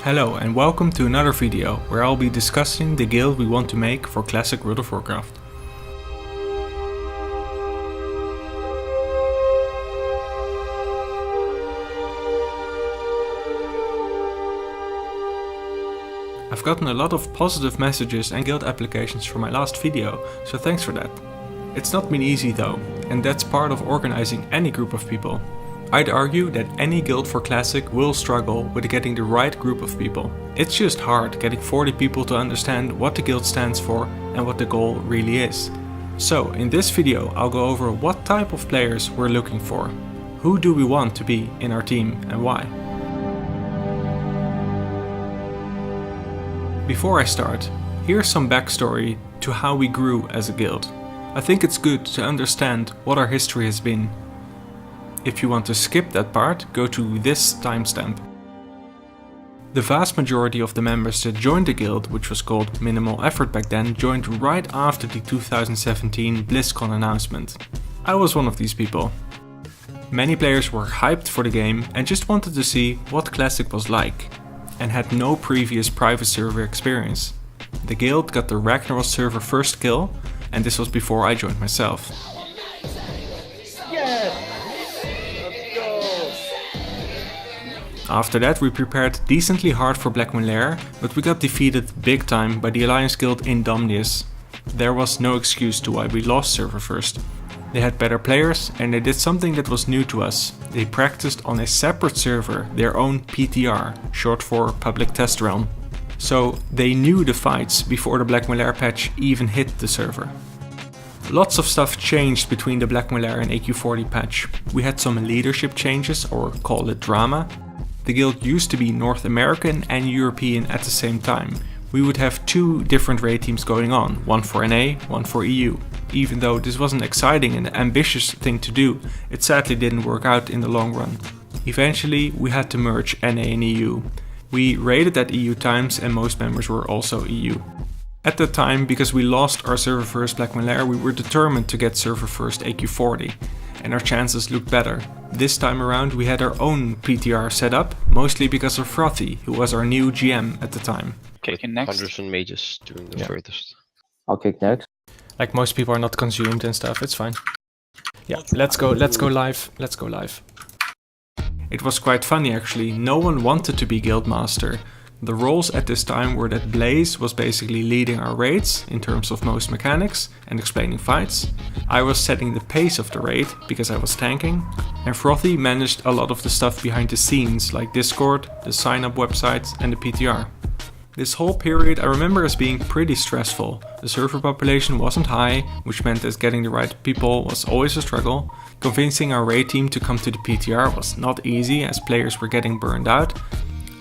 Hello and welcome to another video where I'll be discussing the guild we want to make for classic World of Warcraft. I've gotten a lot of positive messages and guild applications for my last video, so thanks for that. It's not been easy though, and that's part of organizing any group of people. I'd argue that any guild for Classic will struggle with getting the right group of people. It's just hard getting 40 people to understand what the guild stands for and what the goal really is. So in this video I'll go over what type of players we're looking for. Who do we want to be in our team and why? Before I start, here's some backstory to how we grew as a guild. I think it's good to understand what our history has been. If you want to skip that part, go to this timestamp. The vast majority of the members that joined the guild, which was called Minimal Effort back then, joined right after the 2017 BlizzCon announcement. I was one of these people. Many players were hyped for the game and just wanted to see what Classic was like, and had no previous private server experience. The guild got the Ragnaros server first kill, and this was before I joined myself. After that we prepared decently hard for Blackmoon Lair, but we got defeated big time by the Alliance Guild Indomnius. There was no excuse to why we lost server first. They had better players and they did something that was new to us. They practiced on a separate server their own PTR, short for Public Test Realm. So they knew the fights before the Blackmoon Lair patch even hit the server. Lots of stuff changed between the Blackmoon Lair and AQ40 patch. We had some leadership changes, or call it drama. The guild used to be North American and European at the same time. We would have two different raid teams going on, one for NA, one for EU. Even though this was an exciting and ambitious thing to do, it sadly didn't work out in the long run. Eventually we had to merge NA and EU. We raided at EU times and most members were also EU. At that time, because we lost our server first Blackmoon Lair, we were determined to get server first AQ40. And our chances looked better. This time around we had our own PTR set up, mostly because of Frothy, who was our new GM at the time. Kicking next. Hundreds and mages doing the furthest. I'll kick next. Like most people are not consumed and stuff, it's fine. Yeah, let's go live. It was quite funny actually, no one wanted to be Guildmaster. The roles at this time were that Blaze was basically leading our raids in terms of most mechanics and explaining fights. I was setting the pace of the raid because I was tanking. And Frothy managed a lot of the stuff behind the scenes like Discord, the sign up websites and the PTR. This whole period I remember as being pretty stressful. The server population wasn't high, which meant that getting the right people was always a struggle. Convincing our raid team to come to the PTR was not easy as players were getting burned out.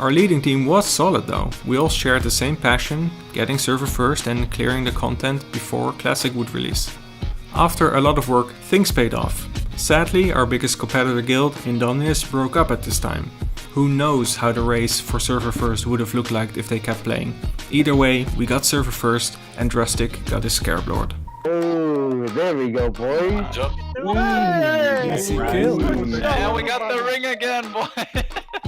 Our leading team was solid though. We all shared the same passion, getting server first and clearing the content before Classic would release. After a lot of work, things paid off. Sadly, our biggest competitor guild, Indomnius, broke up at this time. Who knows how the race for server first would have looked like if they kept playing. Either way, we got server first and Drustic got his Scarab Lord. Oh, there we go, boys. Easy kill. Yeah, we got the ring again, boy.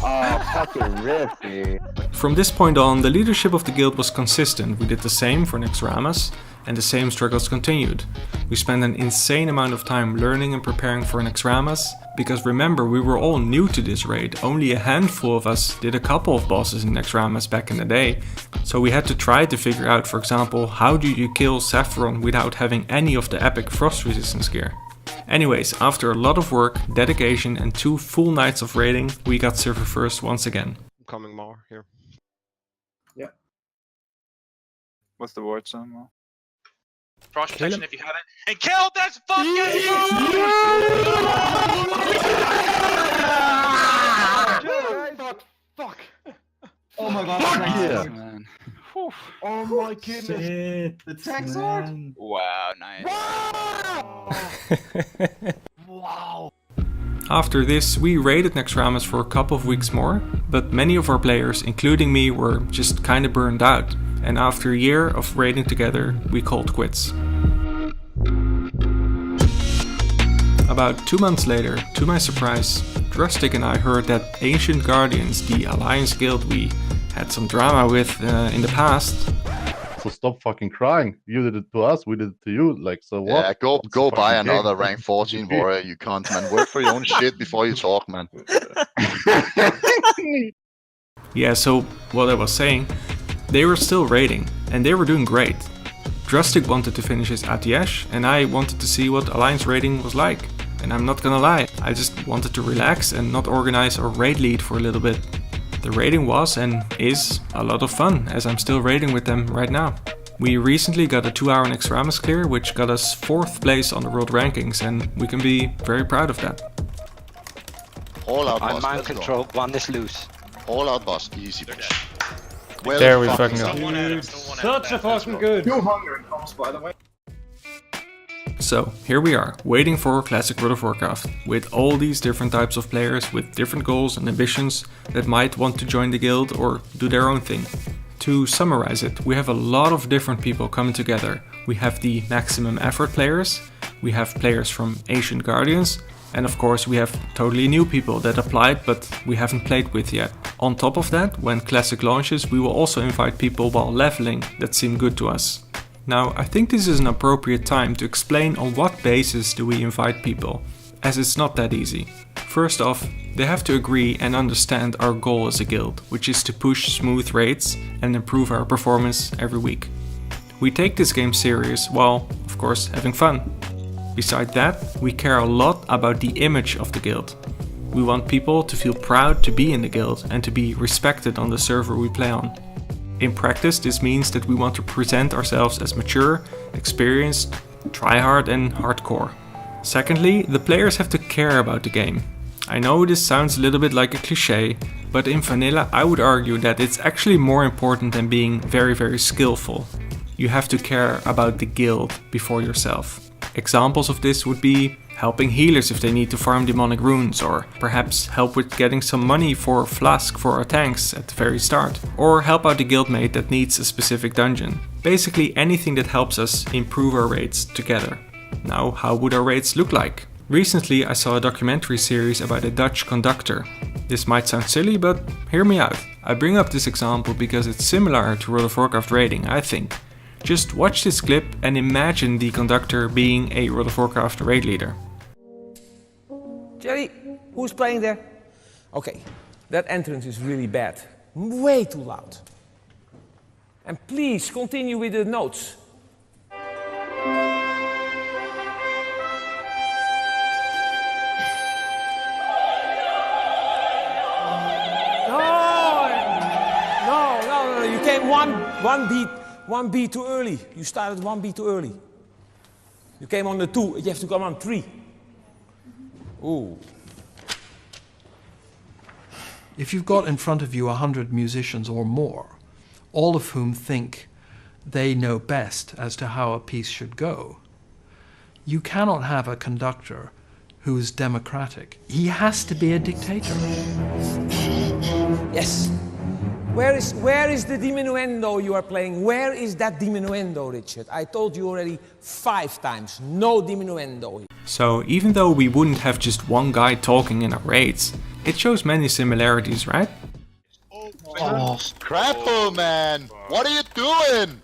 Oh, fucking rip, dude. From this point on, the leadership of the guild was consistent. We did the same for Nexramas, and the same struggles continued. We spent an insane amount of time learning and preparing for Nexramas, because remember, we were all new to this raid. Only a handful of us did a couple of bosses in Nexramas back in the day, so we had to try to figure out, for example, how do you kill Saffron without having any of the epic frost resistance gear. Anyways, after a lot of work, dedication and 2 full nights of raiding, we got server first once again. Coming more here. Yeah. What's the word, son? Frost protection if you have it. And kill this fucking Fuck! Oh my god, Fuck yeah. man. Oh my goodness. Shit, The tech sword? man. Wow, nice. Wow. After this, we raided Nexramas for a couple of weeks more, but many of our players, including me, were just kinda burned out, and after a year of raiding together, we called quits. About 2 months later, to my surprise, Drustic and I heard that Ancient Guardians, the Alliance guild we had some drama with in the past. So stop fucking crying. You did it to us, we did it to you. Like, so what? Yeah, go It's a go buy fucking game. another rank 14 warrior, you cunt, man. Work for your own shit before you talk, man. Yeah, so what I was saying, they were still raiding, and they were doing great. Drastic wanted to finish his ATS, and I wanted to see what Alliance raiding was like. And I'm not gonna lie, I just wanted to relax and not organize or raid lead for a little bit. The raiding was and is a lot of fun, as I'm still raiding with them right now. We recently got a 2-hour Extramus clear, which got us 4th place on the world rankings, and we can be very proud of that. All out, I'm boss. mind Let's go. control, one is loose. All out, boss. Easy, boss. Well, There we fucking fucking go. Dude, Such a fucking good. 200 comes, by the way. So here we are, waiting for Classic World of Warcraft, with all these different types of players with different goals and ambitions that might want to join the guild or do their own thing. To summarize it, we have a lot of different people coming together. We have the maximum effort players, we have players from Ancient Guardians, and of course we have totally new people that applied but we haven't played with yet. On top of that, when Classic launches, we will also invite people while leveling that seem good to us. Now, I think this is an appropriate time to explain on what basis do we invite people, as it's not that easy. First off, they have to agree and understand our goal as a guild, which is to push smooth raids and improve our performance every week. We take this game serious while, of course, having fun. Besides that, we care a lot about the image of the guild. We want people to feel proud to be in the guild and to be respected on the server we play on. In practice, this means that we want to present ourselves as mature, experienced, tryhard and hardcore. Secondly, the players have to care about the game. I know this sounds a little bit like a cliché, but in vanilla I would argue that it's actually more important than being very skillful. You have to care about the guild before yourself. Examples of this would be helping healers if they need to farm demonic runes, or perhaps help with getting some money for flask for our tanks at the very start, or help out the guildmate that needs a specific dungeon. Basically anything that helps us improve our raids together. Now, how would our raids look like? Recently I saw a documentary series about a Dutch conductor. This might sound silly, but hear me out. I bring up this example because it's similar to World of Warcraft raiding, I think. Just watch this clip and imagine the conductor being a World of Warcraft raid leader. Jerry, who's playing there? Okay, that entrance is really bad. Way too loud. And please continue with the notes. No, you came one beat too early. You started 1 beat too early. You came on the 2, you have to come on 3. Ooh. If you've got in front of you 100 musicians or more, all of whom think they know best as to how a piece should go, you cannot have a conductor who is democratic. He has to be a dictator. Yes. Where is the diminuendo you are playing? Where is that diminuendo, Richard? I told you already 5 times, no diminuendo. So even though we wouldn't have just one guy talking in our raids, it shows many similarities, right? Oh, crappo, man! What are you doing?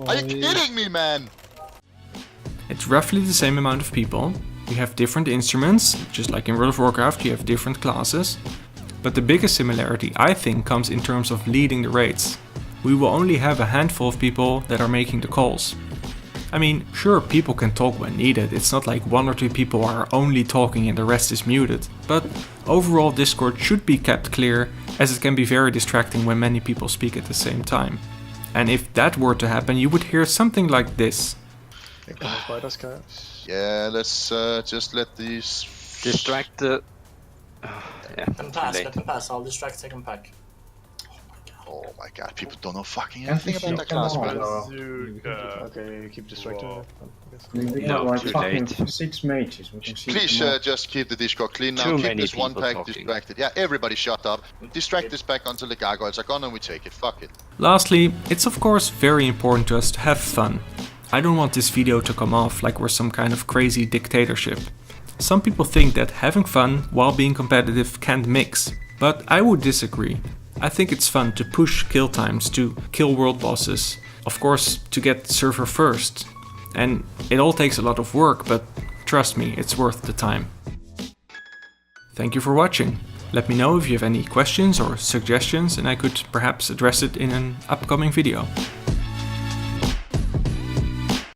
Are you kidding me, man? It's roughly the same amount of people. We have different instruments, just like in World of Warcraft you have different classes. But the biggest similarity, I think, comes in terms of leading the raids. We will only have a handful of people that are making the calls. I mean, sure, people can talk when needed, it's not like 1 or 2 people are only talking and the rest is muted. But overall Discord should be kept clear, as it can be very distracting when many people speak at the same time. And if that were to happen, you would hear something like this. Yeah, let's just let these... Distract the... Let them pass, I'll distract second pack. Oh my god, people don't know fucking anything about that class, man. Okay, keep distracted. No, too late. 6 mages. We can see Please just keep the Discord clean now. Too Keep many this one people pack talking. distracted. Yeah, everybody shut up. Distract this pack until the gargoyles are gone and we take it. Fuck it. Lastly, it's of course very important to us to have fun. I don't want this video to come off like we're some kind of crazy dictatorship. Some people think that having fun while being competitive can't mix, but I would disagree. I think it's fun to push kill times to kill world bosses, of course to get server first. And it all takes a lot of work, but trust me, it's worth the time. Thank you for watching. Let me know if you have any questions or suggestions and I could perhaps address it in an upcoming video.